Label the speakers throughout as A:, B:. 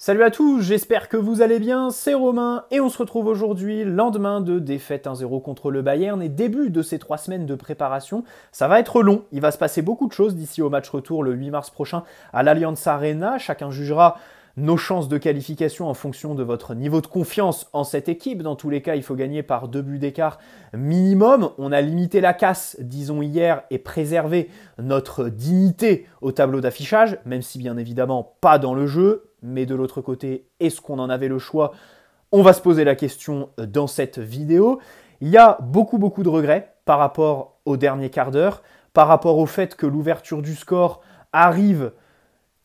A: Salut à tous, j'espère que vous allez bien, c'est Romain et on se retrouve aujourd'hui, lendemain de défaite 1-0 contre le Bayern et début de ces 3 semaines de préparation. Ça va être long, il va se passer beaucoup de choses d'ici au match retour le 8 mars prochain à l'Allianz Arena. Chacun jugera nos chances de qualification en fonction de votre niveau de confiance en cette équipe. Dans tous les cas, il faut gagner par 2 buts d'écart minimum. On a limité la casse, disons hier, et préservé notre dignité au tableau d'affichage, même si bien évidemment pas dans le jeu. Mais de l'autre côté, est-ce qu'on en avait le choix? On va se poser la question dans cette vidéo. Il y a beaucoup de regrets par rapport au dernier quart d'heure, par rapport au fait que l'ouverture du score arrive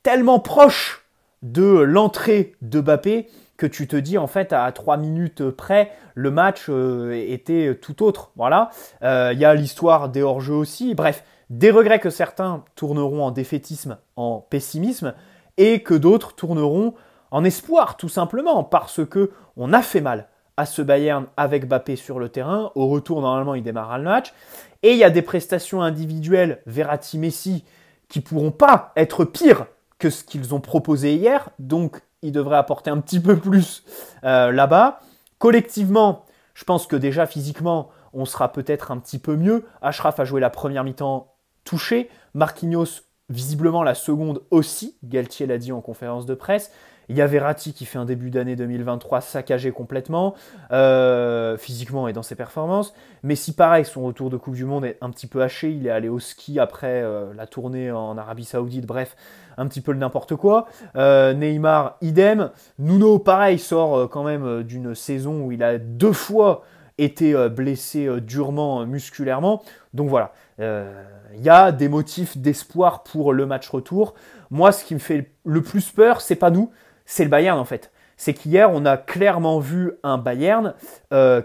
A: tellement proche de l'entrée de Mbappé que tu te dis en fait à 3 minutes près, le match était tout autre. Voilà. Il y a l'histoire des hors-jeux aussi. Bref, des regrets que certains tourneront en défaitisme, en pessimisme, et que d'autres tourneront en espoir, tout simplement, parce que on a fait mal à ce Bayern avec Mbappé sur le terrain. Au retour, normalement, il démarrera le match. Et il y a des prestations individuelles, Verratti, Messi, qui pourront pas être pires que ce qu'ils ont proposé hier. Donc, ils devraient apporter un petit peu plus là-bas. Collectivement, je pense que déjà, physiquement, on sera peut-être un petit peu mieux. Achraf a joué la première mi-temps touché. Marquinhos, visiblement la seconde aussi, Galtier l'a dit en conférence de presse. Il y a Verratti qui fait un début d'année 2023 saccagé complètement, physiquement et dans ses performances. Messi, pareil, son retour de Coupe du Monde est un petit peu haché. Il est allé au ski après la tournée en Arabie Saoudite, bref, un petit peu le n'importe quoi. Neymar, idem. Nuno, pareil, sort quand même d'une saison où il a 2 fois été blessé durement musculairement. Donc voilà, il y a des motifs d'espoir pour le match retour. Moi, ce qui me fait le plus peur, c'est pas nous, c'est le Bayern en fait. C'est qu'hier, on a clairement vu un Bayern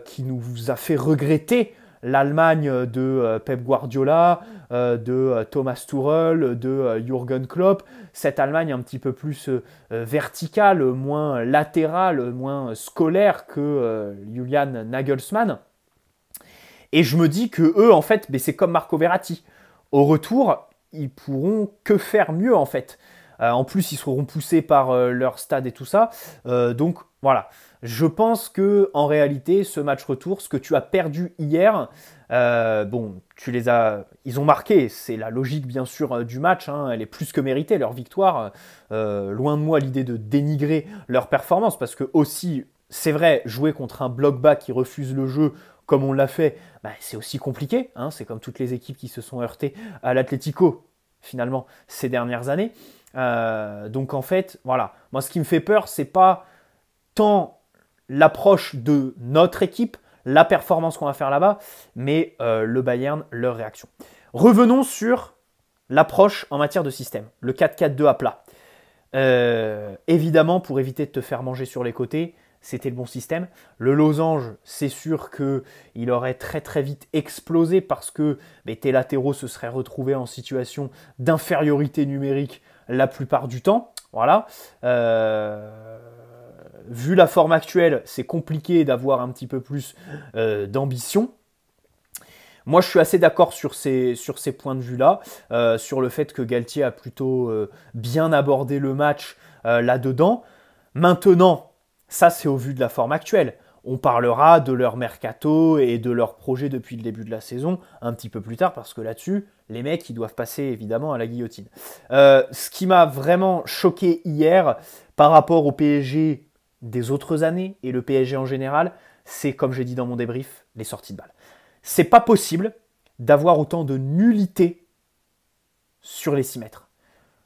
A: qui nous a fait regretter l'Allemagne de Pep Guardiola, de Thomas Tuchel, de Jürgen Klopp. Cette Allemagne un petit peu plus verticale, moins latérale, moins scolaire que Julian Nagelsmann. Et je me dis que eux, en fait, c'est comme Marco Verratti. Au retour, ils pourront que faire mieux, en fait. En plus, ils seront poussés par leur stade et tout ça. Donc, voilà. Je pense que en réalité, ce match retour, ce que tu as perdu hier, bon, ils ont marqué. C'est la logique, bien sûr, du match. Hein, elle est plus que méritée, leur victoire. Loin de moi l'idée de dénigrer leur performance, parce que aussi, c'est vrai, jouer contre un bloc bas qui refuse le jeu, comme on l'a fait, c'est aussi compliqué. Hein, c'est comme toutes les équipes qui se sont heurtées à l'Atlético, finalement, ces dernières années. Donc en fait, voilà. Moi, ce qui me fait peur, c'est pas tant l'approche de notre équipe, la performance qu'on va faire là-bas, mais le Bayern, leur réaction. Revenons sur l'approche en matière de système, le 4-4-2 à plat. Évidemment, pour éviter de te faire manger sur les côtés, c'était le bon système. Le losange, c'est sûr qu'il aurait très vite explosé parce que tes latéraux se seraient retrouvés en situation d'infériorité numérique la plupart du temps. Voilà. Vu la forme actuelle, c'est compliqué d'avoir un petit peu plus d'ambition. Moi, je suis assez d'accord sur ces points de vue-là, sur le fait que Galtier a plutôt bien abordé le match là-dedans. Maintenant, ça, c'est au vu de la forme actuelle. On parlera de leur mercato et de leur projet depuis le début de la saison un petit peu plus tard, parce que là-dessus, les mecs, ils doivent passer évidemment à la guillotine. Ce qui m'a vraiment choqué hier par rapport au PSG des autres années et le PSG en général, c'est, comme j'ai dit dans mon débrief, les sorties de balles. C'est pas possible d'avoir autant de nullité sur les 6 mètres.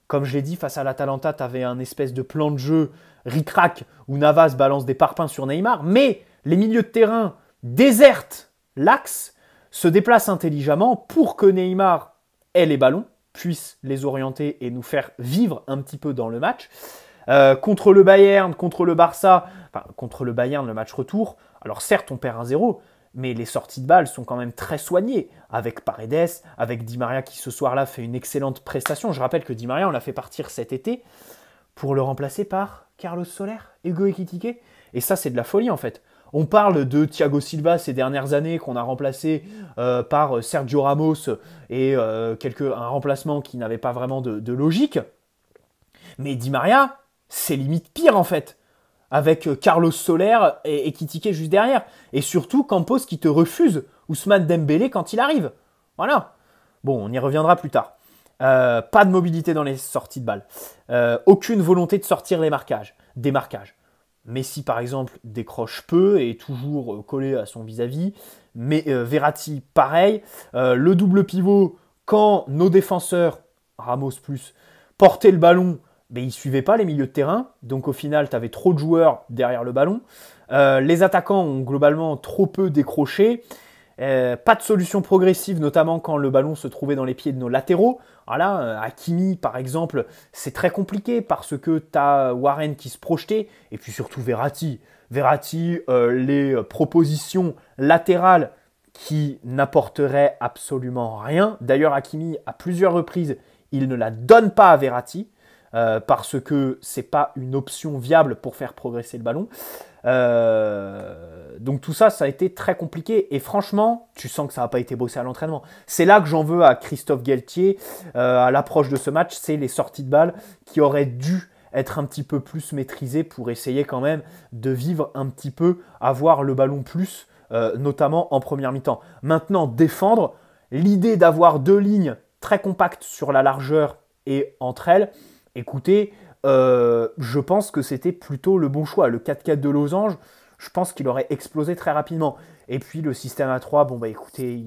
A: Comme je l'ai dit, face à l'Atalanta, tu avais un espèce de plan de jeu ric-rac où Navas balance des parpaings sur Neymar, mais les milieux de terrain désertent l'axe, se déplacent intelligemment pour que Neymar ait les ballons, puisse les orienter et nous faire vivre un petit peu dans le match. Contre le Bayern, contre le Barça, enfin contre le Bayern, le match retour, alors certes on perd 1-0, mais les sorties de balles sont quand même très soignées, avec Paredes, avec Di Maria qui ce soir-là fait une excellente prestation. Je rappelle que Di Maria, on l'a fait partir cet été pour le remplacer par Carlos Soler, Hugo Ekitike. Et ça, c'est de la folie en fait. On parle de Thiago Silva ces dernières années qu'on a remplacé par Sergio Ramos et un remplacement qui n'avait pas vraiment de logique. Mais Di Maria, c'est limite pire en fait. Avec Carlos Soler et Ekitike juste derrière. Et surtout Campos qui te refuse Ousmane Dembélé quand il arrive. Voilà. Bon, on y reviendra plus tard. Pas de mobilité dans les sorties de balles. Aucune volonté de sortir des marquages. Messi, par exemple, décroche peu et est toujours collé à son vis-à-vis. Mais Verratti, pareil. Le double pivot, quand nos défenseurs, Ramos plus, portaient le ballon, mais ils ne suivaient pas les milieux de terrain. Donc au final, tu avais trop de joueurs derrière le ballon. Les attaquants ont globalement trop peu décroché. Pas de solution progressive, notamment quand le ballon se trouvait dans les pieds de nos latéraux. Voilà, Hakimi, par exemple, c'est très compliqué parce que tu as Warren qui se projetait, et puis surtout Verratti. Verratti, les propositions latérales qui n'apporteraient absolument rien. D'ailleurs, Hakimi, à plusieurs reprises, il ne la donne pas à Verratti. Parce que c'est pas une option viable pour faire progresser le ballon. Donc tout ça, ça a été très compliqué. Et franchement, tu sens que ça n'a pas été bossé à l'entraînement. C'est là que j'en veux à Christophe Galtier, à l'approche de ce match, c'est les sorties de balles qui auraient dû être un petit peu plus maîtrisées pour essayer quand même de vivre un petit peu, avoir le ballon plus, notamment en première mi-temps. Maintenant, défendre, l'idée d'avoir deux lignes très compactes sur la largeur et entre elles, écoutez, je pense que c'était plutôt le bon choix. Le 4-4 de Losange, je pense qu'il aurait explosé très rapidement. Et puis le système à 3, bon bah écoutez,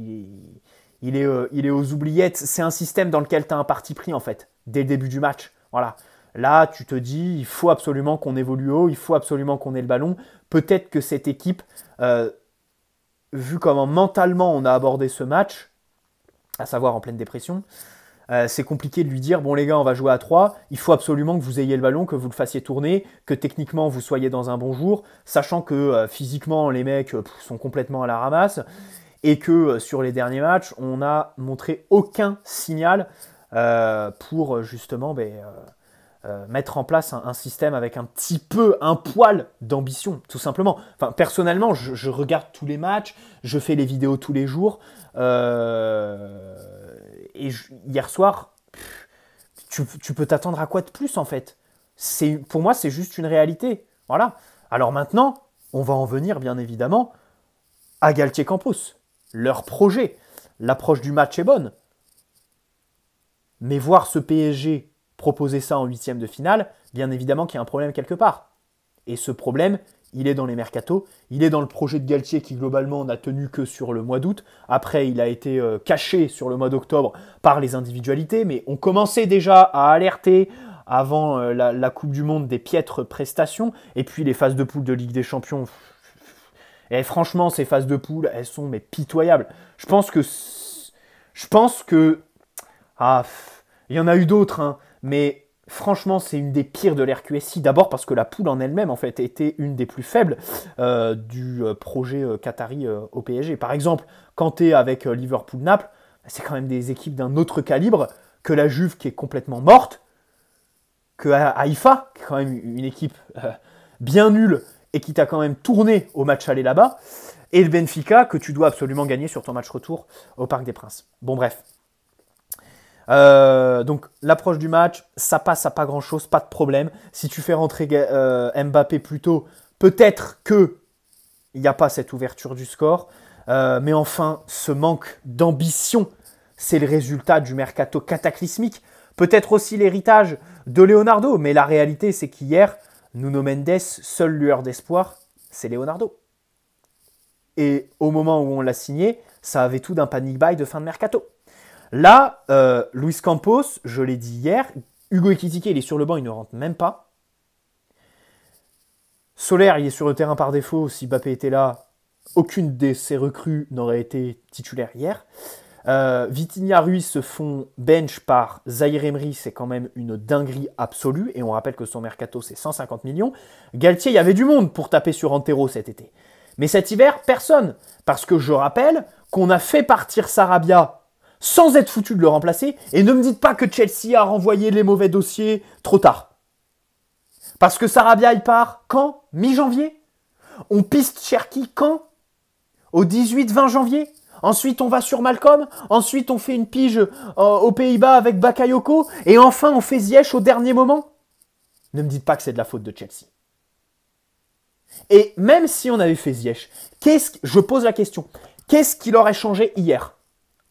A: il est aux oubliettes. C'est un système dans lequel tu as un parti pris en fait, dès le début du match. Voilà. Là, tu te dis, il faut absolument qu'on évolue haut, il faut absolument qu'on ait le ballon. Peut-être que cette équipe, vu comment mentalement on a abordé ce match, à savoir en pleine dépression, c'est compliqué de lui dire, bon les gars, on va jouer à 3, il faut absolument que vous ayez le ballon, que vous le fassiez tourner, que techniquement vous soyez dans un bon jour, sachant que physiquement les mecs sont complètement à la ramasse, et que sur les derniers matchs, on n'a montré aucun signal pour justement mettre en place un système avec un poil d'ambition, tout simplement. Enfin, personnellement, je regarde tous les matchs, je fais les vidéos tous les jours, et hier soir, tu peux t'attendre à quoi de plus en fait? Pour moi, c'est juste une réalité. Voilà. Alors maintenant, on va en venir bien évidemment à Galtier Campos. Leur projet, l'approche du match est bonne. Mais voir ce PSG proposer ça en huitième de finale, bien évidemment qu'il y a un problème quelque part. Et ce problème, il est dans les mercatos, il est dans le projet de Galtier qui globalement n'a tenu que sur le mois d'août. Après, il a été caché sur le mois d'octobre par les individualités, mais on commençait déjà à alerter avant la Coupe du Monde des piètres prestations. Et puis les phases de poule de Ligue des Champions, et franchement, ces phases de poule, elles sont mais pitoyables. Je pense que il y en a eu d'autres, hein, mais franchement, c'est une des pires de l'RQSI. D'abord parce que la poule en elle-même, en fait, était une des plus faibles du projet qatari au PSG. Par exemple, quand tu es avec Liverpool-Naples, c'est quand même des équipes d'un autre calibre que la Juve qui est complètement morte, que Haïfa, qui est quand même une équipe bien nulle et qui t'a quand même tourné au match aller là-bas, et le Benfica que tu dois absolument gagner sur ton match retour au Parc des Princes. Bon, bref. Donc l'approche du match, ça passe à pas grand chose, pas de problème. Si tu fais rentrer Mbappé plus tôt, peut-être que il n'y a pas cette ouverture du score. Mais enfin, ce manque d'ambition, c'est le résultat du mercato cataclysmique. Peut-être aussi l'héritage de Leonardo, mais la réalité c'est qu'hier, Nuno Mendes, seule lueur d'espoir, c'est Leonardo. Et au moment où on l'a signé, ça avait tout d'un panic buy de fin de mercato. Là, Luis Campos, je l'ai dit hier, Hugo Ekitike, il est sur le banc, il ne rentre même pas. Soler, il est sur le terrain par défaut. Si Mbappé était là, aucune de ses recrues n'aurait été titulaire hier. Vitinha, Ruiz se font bench par Zahir Emery, c'est quand même une dinguerie absolue. Et on rappelle que son mercato, c'est 150 millions. Galtier, il y avait du monde pour taper sur Antero cet été. Mais cet hiver, personne. Parce que je rappelle qu'on a fait partir Sarabia sans être foutu de le remplacer. Et ne me dites pas que Chelsea a renvoyé les mauvais dossiers trop tard. Parce que Sarabia, il part quand? Mi-janvier? On piste Cherki quand? Au 18-20 janvier? Ensuite, on va sur Malcolm. Ensuite, on fait une pige aux Pays-Bas avec Bakayoko. Et enfin, on fait Ziyech au dernier moment. Ne me dites pas que c'est de la faute de Chelsea. Et même si on avait fait Ziyech, je pose la question, qu'est-ce qu'il aurait changé hier?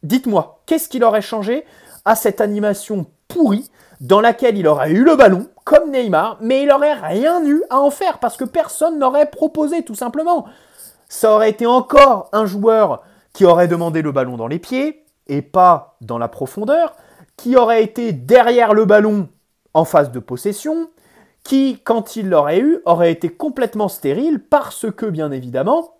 A: Dites-moi, qu'est-ce qu'il aurait changé à cette animation pourrie dans laquelle il aurait eu le ballon, comme Neymar, mais il n'aurait rien eu à en faire parce que personne n'aurait proposé, tout simplement. Ça aurait été encore un joueur qui aurait demandé le ballon dans les pieds et pas dans la profondeur, qui aurait été derrière le ballon en phase de possession, qui, quand il l'aurait eu, aurait été complètement stérile parce que, bien évidemment,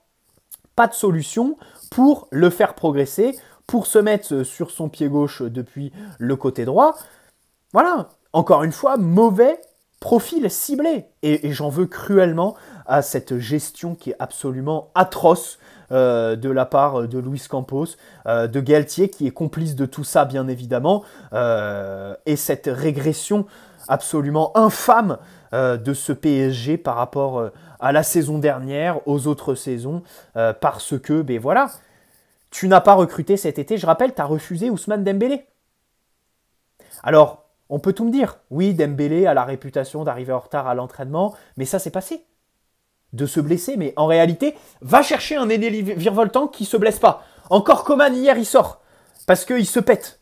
A: pas de solution pour le faire progresser, pour se mettre sur son pied gauche depuis le côté droit. Voilà, encore une fois, mauvais profil ciblé. Et j'en veux cruellement à cette gestion qui est absolument atroce de la part de Luis Campos, de Galtier, qui est complice de tout ça, bien évidemment, et cette régression absolument infâme de ce PSG par rapport à la saison dernière, aux autres saisons, parce que, ben voilà, tu n'as pas recruté cet été. Je rappelle, tu as refusé Ousmane Dembélé. Alors, on peut tout me dire. Oui, Dembélé a la réputation d'arriver en retard à l'entraînement, mais ça, c'est passé. De se blesser, mais en réalité, va chercher un ailier virevoltant qui ne se blesse pas. Encore Coman, hier, il sort, parce qu'il se pète.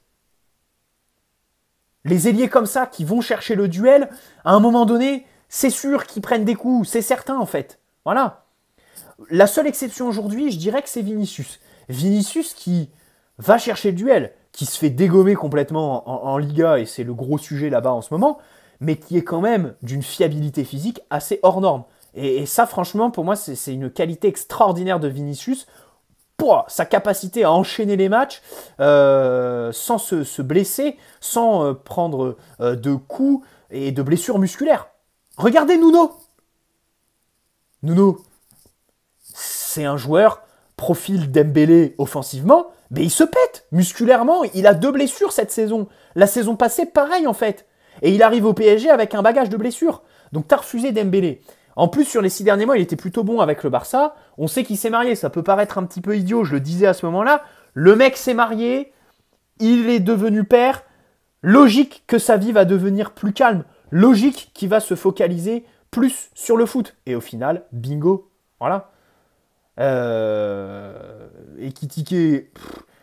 A: Les ailiers comme ça, qui vont chercher le duel, à un moment donné, c'est sûr qu'ils prennent des coups, c'est certain en fait. Voilà. La seule exception aujourd'hui, je dirais que c'est Vinicius. Vinicius qui va chercher le duel, qui se fait dégommer complètement en Liga, et c'est le gros sujet là-bas en ce moment, mais qui est quand même d'une fiabilité physique assez hors norme. Et ça, franchement, pour moi, c'est une qualité extraordinaire de Vinicius. Pour sa capacité à enchaîner les matchs sans se blesser, sans prendre de coups et de blessures musculaires. Regardez Nuno. Nuno, c'est un joueur profil Dembélé offensivement, mais il se pète musculairement. Il a 2 blessures cette saison. La saison passée, pareil en fait. Et il arrive au PSG avec un bagage de blessures. Donc t'as refusé Dembélé. En plus, sur les 6 derniers mois, il était plutôt bon avec le Barça. On sait qu'il s'est marié, ça peut paraître un petit peu idiot, je le disais à ce moment-là. Le mec s'est marié, il est devenu père. Logique que sa vie va devenir plus calme. Logique qu'il va se focaliser plus sur le foot. Et au final, bingo, voilà. Ekitike,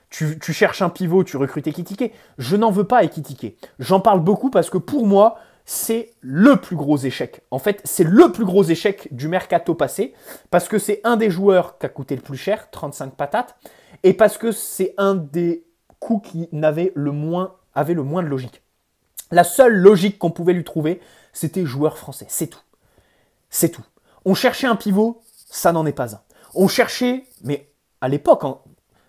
A: tu cherches un pivot, tu recrutes Ekitike. Je n'en veux pas à Ekitike. J'en parle beaucoup parce que pour moi, c'est le plus gros échec. En fait, c'est le plus gros échec du mercato passé parce que c'est un des joueurs qui a coûté le plus cher, 35 patates, et parce que c'est un des coups qui avait le moins de logique. La seule logique qu'on pouvait lui trouver, c'était joueur français. C'est tout. C'est tout. On cherchait un pivot, ça n'en est pas un. On cherchait, mais à l'époque,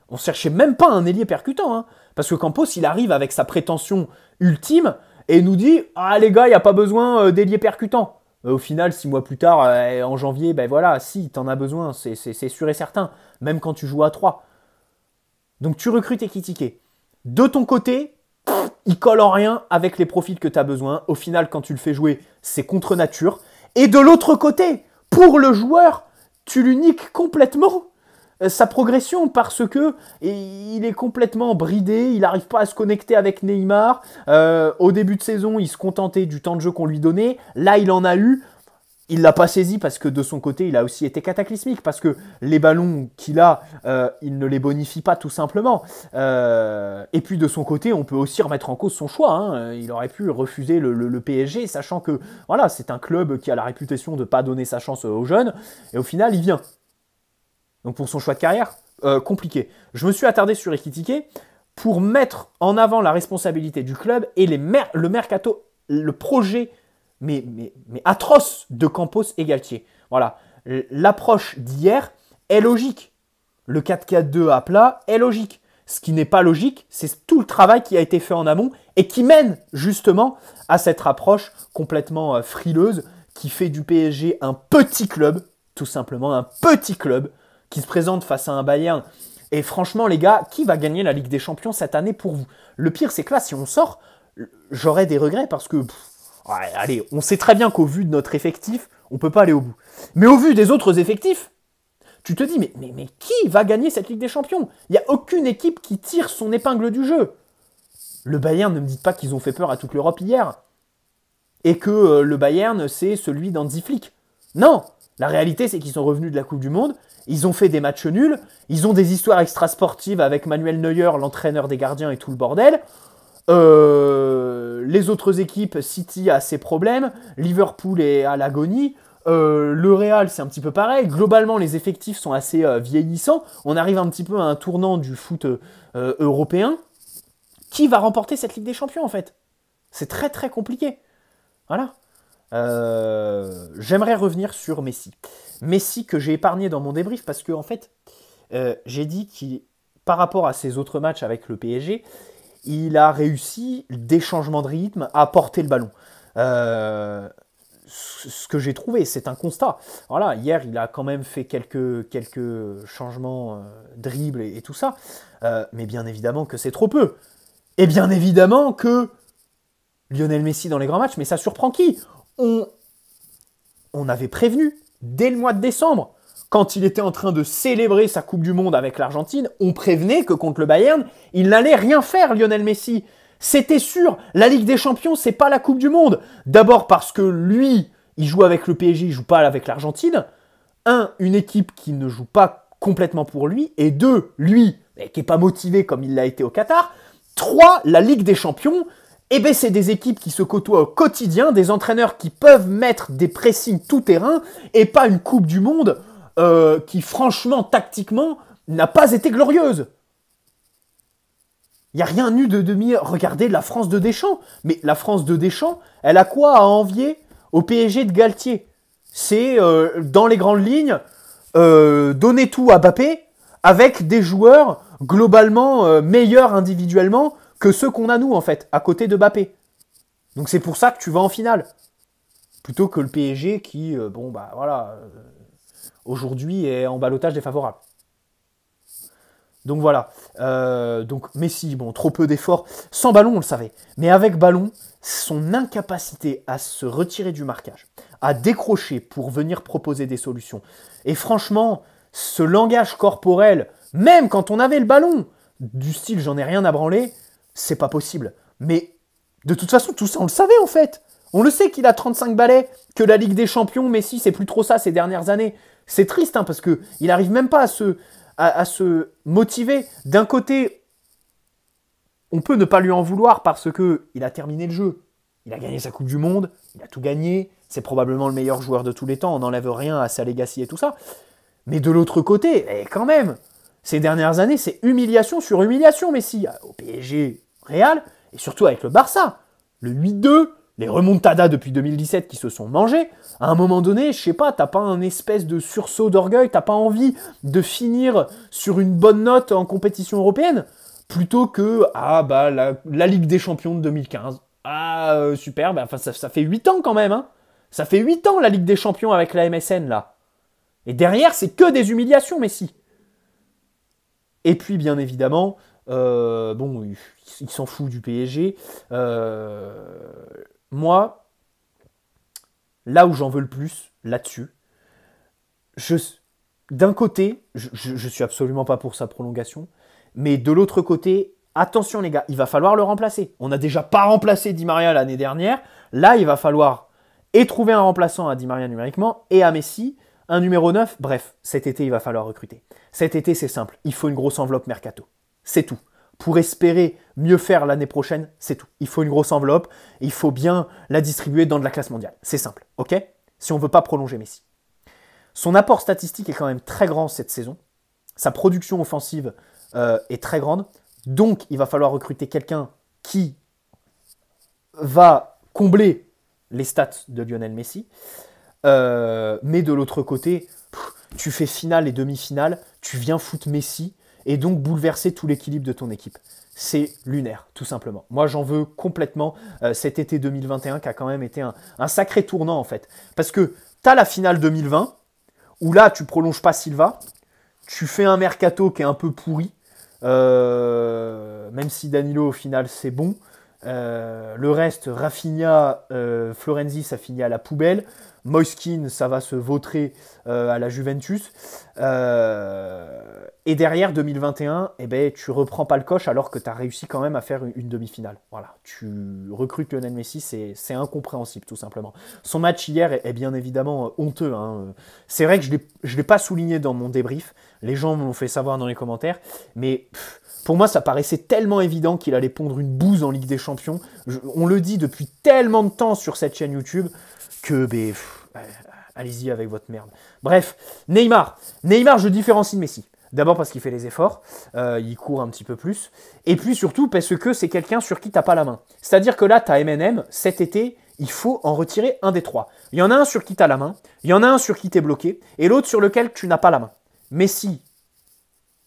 A: on cherchait même pas un ailier percutant, hein, parce que Campos, il arrive avec sa prétention ultime et nous dit « Ah les gars, il n'y a pas besoin d'ailier percutant ». Au final, 6 mois plus tard, en janvier, ben voilà, si, t'en as besoin, c'est sûr et certain, même quand tu joues à 3. Donc tu recrutes Ekitike. De ton côté, il colle en rien avec les profils que tu as besoin. Au final, quand tu le fais jouer, c'est contre nature. Et de l'autre côté, pour le joueur, tu l'uniques complètement sa progression parce que il est complètement bridé, il n'arrive pas à se connecter avec Neymar. Au début de saison, il se contentait du temps de jeu qu'on lui donnait. Là, il en a eu. Il ne l'a pas saisi parce que de son côté, il a aussi été cataclysmique parce que les ballons qu'il a, il ne les bonifie pas tout simplement. Et puis de son côté, on peut aussi remettre en cause son choix. Hein. Il aurait pu refuser le PSG, sachant que voilà, c'est un club qui a la réputation de ne pas donner sa chance aux jeunes. Et au final, il vient. Donc pour son choix de carrière, compliqué. Je me suis attardé sur Ekitike pour mettre en avant la responsabilité du club et le mercato, le projet mais atroce de Campos et Galtier. Voilà. L'approche d'hier est logique. Le 4-4-2 à plat est logique. Ce qui n'est pas logique, c'est tout le travail qui a été fait en amont et qui mène justement à cette approche complètement frileuse qui fait du PSG un petit club, tout simplement un petit club qui se présente face à un Bayern. Et franchement, les gars, qui va gagner la Ligue des Champions cette année pour vous? Le pire, c'est que là, si on sort, j'aurais des regrets parce que... ouais, allez, on sait très bien qu'au vu de notre effectif, on ne peut pas aller au bout. Mais au vu des autres effectifs, tu te dis, mais qui va gagner cette Ligue des Champions? Il n'y a aucune équipe qui tire son épingle du jeu. Le Bayern, ne me dites pas qu'ils ont fait peur à toute l'Europe hier. et que le Bayern, c'est celui d'Hansi Flick. Non, la réalité, c'est qu'ils sont revenus de la Coupe du Monde, ils ont fait des matchs nuls, ils ont des histoires extrasportives avec Manuel Neuer, l'entraîneur des gardiens et tout le bordel. Les autres équipes, City a ses problèmes, Liverpool est à l'agonie, le Real c'est un petit peu pareil, globalement les effectifs sont assez vieillissants, on arrive un petit peu à un tournant du foot européen. Qui va remporter cette Ligue des Champions en fait? C'est très très compliqué. Voilà. J'aimerais revenir sur Messi. Messi que j'ai épargné dans mon débrief parce que en fait j'ai dit qu'il, par rapport à ses autres matchs avec le PSG, il a réussi des changements de rythme à porter le ballon. Ce que j'ai trouvé, c'est un constat. Voilà, hier, il a quand même fait quelques changements dribble et tout ça. Mais bien évidemment que c'est trop peu. Et bien évidemment que Lionel Messi dans les grands matchs, mais ça surprend qui? On avait prévenu dès le mois de décembre, quand il était en train de célébrer sa Coupe du Monde avec l'Argentine, on prévenait que contre le Bayern, il n'allait rien faire, Lionel Messi. C'était sûr, la Ligue des Champions, c'est pas la Coupe du Monde. D'abord parce que lui, il joue avec le PSG, il joue pas avec l'Argentine. Une équipe qui ne joue pas complètement pour lui. Et deux, lui, qui n'est pas motivé comme il l'a été au Qatar. 3, la Ligue des Champions. Eh bien, c'est des équipes qui se côtoient au quotidien, des entraîneurs qui peuvent mettre des pressings tout-terrain, et pas une Coupe du Monde qui, franchement, tactiquement, n'a pas été glorieuse. Il n'y a rien eu de demi. Regardez la France de Deschamps. Mais la France de Deschamps, elle a quoi à envier au PSG de Galtier? C'est, dans les grandes lignes, donner tout à Mbappé avec des joueurs globalement meilleurs individuellement que ceux qu'on a nous, en fait, à côté de Mbappé. Donc c'est pour ça que tu vas en finale. Plutôt que le PSG qui, aujourd'hui est en ballottage défavorable. Donc voilà. Donc Messi, bon, trop peu d'efforts. Sans ballon, on le savait. Mais avec ballon, son incapacité à se retirer du marquage, à décrocher pour venir proposer des solutions. Et franchement, ce langage corporel, même quand on avait le ballon, du style j'en ai rien à branler, c'est pas possible. Mais de toute façon, tout ça, on le savait en fait. On le sait qu'il a 35 balais, que la Ligue des Champions, Messi, c'est plus trop ça ces dernières années. C'est triste, hein, parce qu'il n'arrive même pas à se motiver. D'un côté, on peut ne pas lui en vouloir parce qu'il a terminé le jeu. Il a gagné sa Coupe du Monde, il a tout gagné, c'est probablement le meilleur joueur de tous les temps, on n'enlève rien à sa legacy et tout ça. Mais de l'autre côté, quand même, ces dernières années, c'est humiliation sur humiliation, Messi. Au PSG, Real, et surtout avec le Barça. Le 8-2, les remontadas depuis 2017 qui se sont mangés. À un moment donné, je sais pas, t'as pas un espèce de sursaut d'orgueil, t'as pas envie de finir sur une bonne note en compétition européenne, plutôt que, la Ligue des Champions de 2015. Super, ça fait 8 ans quand même, hein. Ça fait 8 ans la Ligue des Champions avec la MSN, là. Et derrière, c'est que des humiliations, Messi. Et puis, bien évidemment, il s'en fout du PSG. Moi, là où j'en veux le plus, là-dessus, d'un côté, je suis absolument pas pour sa prolongation, mais de l'autre côté, attention les gars, il va falloir le remplacer. On n'a déjà pas remplacé Di Maria l'année dernière. Là, il va falloir trouver un remplaçant à Di Maria numériquement et à Messi, un numéro 9. Bref, cet été, il va falloir recruter. Cet été, c'est simple. Il faut une grosse enveloppe mercato. C'est tout. Pour espérer mieux faire l'année prochaine, c'est tout. Il faut une grosse enveloppe. Et il faut bien la distribuer dans de la classe mondiale. C'est simple, ok? Si on ne veut pas prolonger Messi. Son apport statistique est quand même très grand cette saison. Sa production offensive est très grande. Donc, il va falloir recruter quelqu'un qui va combler les stats de Lionel Messi. Mais de l'autre côté, tu fais finale et demi-finale, tu viens foutre Messi et donc bouleverser tout l'équilibre de ton équipe. C'est lunaire, tout simplement. Moi, j'en veux complètement cet été 2021 qui a quand même été un sacré tournant, en fait. Parce que tu as la finale 2020, où là, tu prolonges pas Silva, tu fais un mercato qui est un peu pourri, même si Danilo, au final, c'est bon. Le reste, Rafinha, Florenzi, ça finit à la poubelle. Moiskin, ça va se vautrer à la Juventus. Et derrière, 2021, eh ben, tu reprends pas le coche alors que tu as réussi quand même à faire une demi-finale. Voilà, tu recrutes Lionel Messi, c'est incompréhensible tout simplement. Son match hier est bien évidemment honteux. Hein. C'est vrai que je ne l'ai pas souligné dans mon débrief. Les gens m'ont fait savoir dans les commentaires. Mais pour moi, ça paraissait tellement évident qu'il allait pondre une bouse en Ligue des Champions. On le dit depuis tellement de temps sur cette chaîne YouTube que allez-y avec votre merde. Bref, Neymar, je différencie de Messi. D'abord parce qu'il fait les efforts, il court un petit peu plus, et puis surtout parce que c'est quelqu'un sur qui tu n'as pas la main. C'est-à-dire que là, tu as M&M, cet été, il faut en retirer un des trois. Il y en a un sur qui tu as la main, il y en a un sur qui tu es bloqué, et l'autre sur lequel tu n'as pas la main. Messi,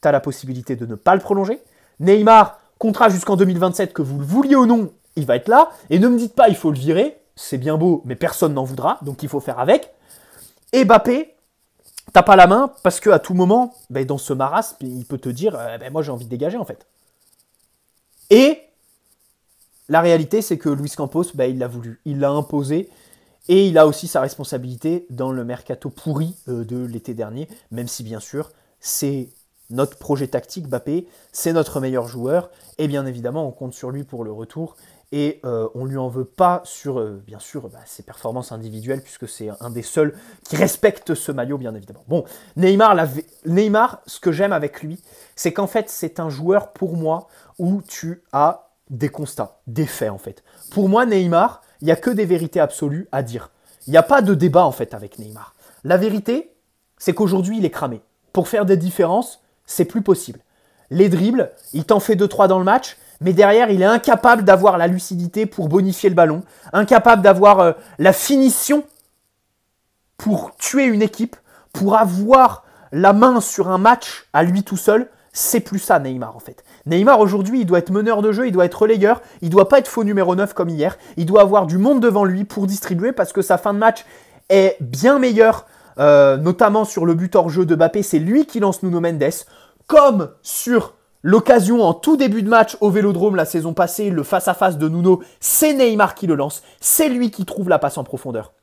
A: tu as la possibilité de ne pas le prolonger. Neymar, contrat jusqu'en 2027, que vous le vouliez ou non, il va être là, et ne me dites pas il faut le virer, c'est bien beau, mais personne n'en voudra, donc il faut faire avec. Et Mbappé, t'as pas la main parce qu'à tout moment, dans ce marasme, il peut te dire moi j'ai envie de dégager en fait. Et la réalité, c'est que Luis Campos, il l'a voulu, il l'a imposé et il a aussi sa responsabilité dans le mercato pourri de l'été dernier, même si bien sûr, c'est notre projet tactique, Mbappé, c'est notre meilleur joueur et bien évidemment, on compte sur lui pour le retour. Et on ne lui en veut pas sur, bien sûr, ses performances individuelles, puisque c'est un des seuls qui respecte ce maillot, bien évidemment. Bon, Neymar, ce que j'aime avec lui, c'est qu'en fait, c'est un joueur, pour moi, où tu as des constats, des faits, en fait. Pour moi, Neymar, il n'y a que des vérités absolues à dire. Il n'y a pas de débat, en fait, avec Neymar. La vérité, c'est qu'aujourd'hui, il est cramé. Pour faire des différences, c'est plus possible. Les dribbles, il t'en fait 2-3 dans le match, mais derrière, il est incapable d'avoir la lucidité pour bonifier le ballon, incapable d'avoir la finition pour tuer une équipe, pour avoir la main sur un match à lui tout seul. C'est plus ça, Neymar, en fait. Neymar, aujourd'hui, il doit être meneur de jeu, il doit être relayeur, il ne doit pas être faux numéro 9 comme hier, il doit avoir du monde devant lui pour distribuer parce que sa fin de match est bien meilleure, notamment sur le but hors jeu de Mbappé. C'est lui qui lance Nuno Mendes, comme sur l'occasion en tout début de match au Vélodrome la saison passée, le face-à-face de Nuno, c'est Neymar qui le lance. C'est lui qui trouve la passe en profondeur.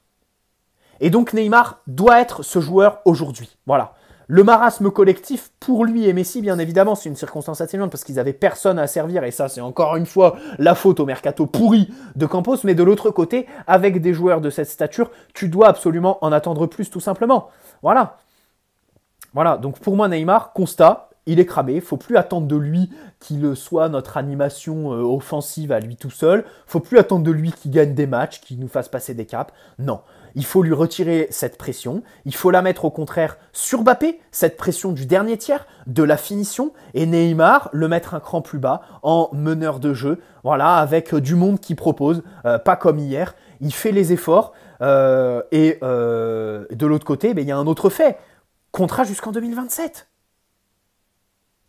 A: Et donc Neymar doit être ce joueur aujourd'hui. Voilà. Le marasme collectif, pour lui et Messi, bien évidemment, c'est une circonstance atténuante parce qu'ils n'avaient personne à servir. Et ça, c'est encore une fois la faute au mercato pourri de Campos. Mais de l'autre côté, avec des joueurs de cette stature, tu dois absolument en attendre plus, tout simplement. Voilà. Voilà. Donc pour moi, Neymar, constat, il est cramé, il ne faut plus attendre de lui qu'il soit notre animation offensive à lui tout seul, il ne faut plus attendre de lui qu'il gagne des matchs, qu'il nous fasse passer des caps. Non, il faut lui retirer cette pression, il faut la mettre au contraire sur Mbappé, cette pression du dernier tiers, de la finition, et Neymar le mettre un cran plus bas en meneur de jeu, voilà, avec du monde qui propose, pas comme hier, il fait les efforts, et de l'autre côté, il y a un autre fait, contrat jusqu'en 2027.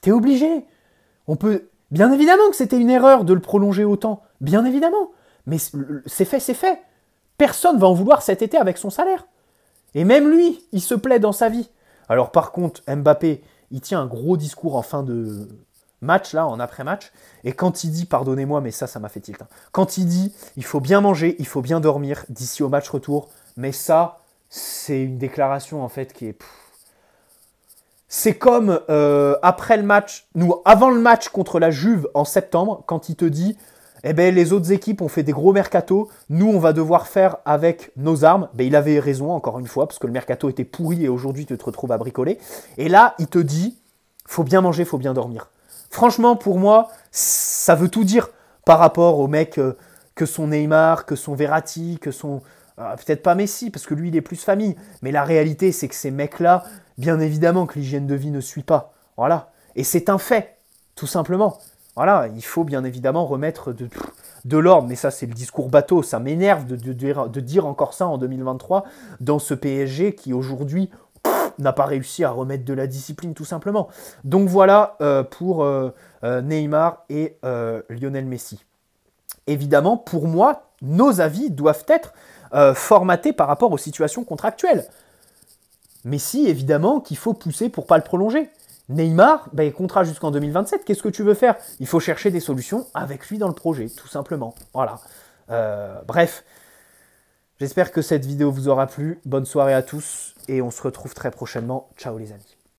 A: T'es obligé. On peut. Bien évidemment que c'était une erreur de le prolonger autant. Bien évidemment. Mais c'est fait, c'est fait. Personne va en vouloir cet été avec son salaire. Et même lui, il se plaît dans sa vie. Alors par contre, Mbappé, il tient un gros discours en fin de match, là, en après-match. Et quand il dit, pardonnez-moi, mais ça m'a fait tilt. Hein. Quand il dit, il faut bien manger, il faut bien dormir d'ici au match retour. Mais ça, c'est une déclaration en fait qui est... C'est comme après le match, avant le match contre la Juve en septembre, quand il te dit les autres équipes ont fait des gros mercato, nous on va devoir faire avec nos armes. Il avait raison encore une fois, parce que le mercato était pourri et aujourd'hui tu te retrouves à bricoler. Et là, il te dit, faut bien manger, faut bien dormir. Franchement, pour moi, ça veut tout dire par rapport aux mecs que sont Neymar, que sont Verratti, que sont... peut-être pas Messi, parce que lui il est plus famille. Mais la réalité, c'est que ces mecs-là, bien évidemment que l'hygiène de vie ne suit pas. Voilà. Et c'est un fait, tout simplement. Voilà, il faut bien évidemment remettre de l'ordre. Mais ça, c'est le discours bateau. Ça m'énerve de dire encore ça en 2023 dans ce PSG qui, aujourd'hui, n'a pas réussi à remettre de la discipline, tout simplement. Donc voilà pour Neymar et Lionel Messi. Évidemment, pour moi, nos avis doivent être formatés par rapport aux situations contractuelles. Messi, évidemment, qu'il faut pousser pour ne pas le prolonger. Neymar, contrat jusqu'en 2027, qu'est-ce que tu veux faire? Il faut chercher des solutions avec lui dans le projet, tout simplement. Voilà. Bref. J'espère que cette vidéo vous aura plu. Bonne soirée à tous et on se retrouve très prochainement. Ciao les amis.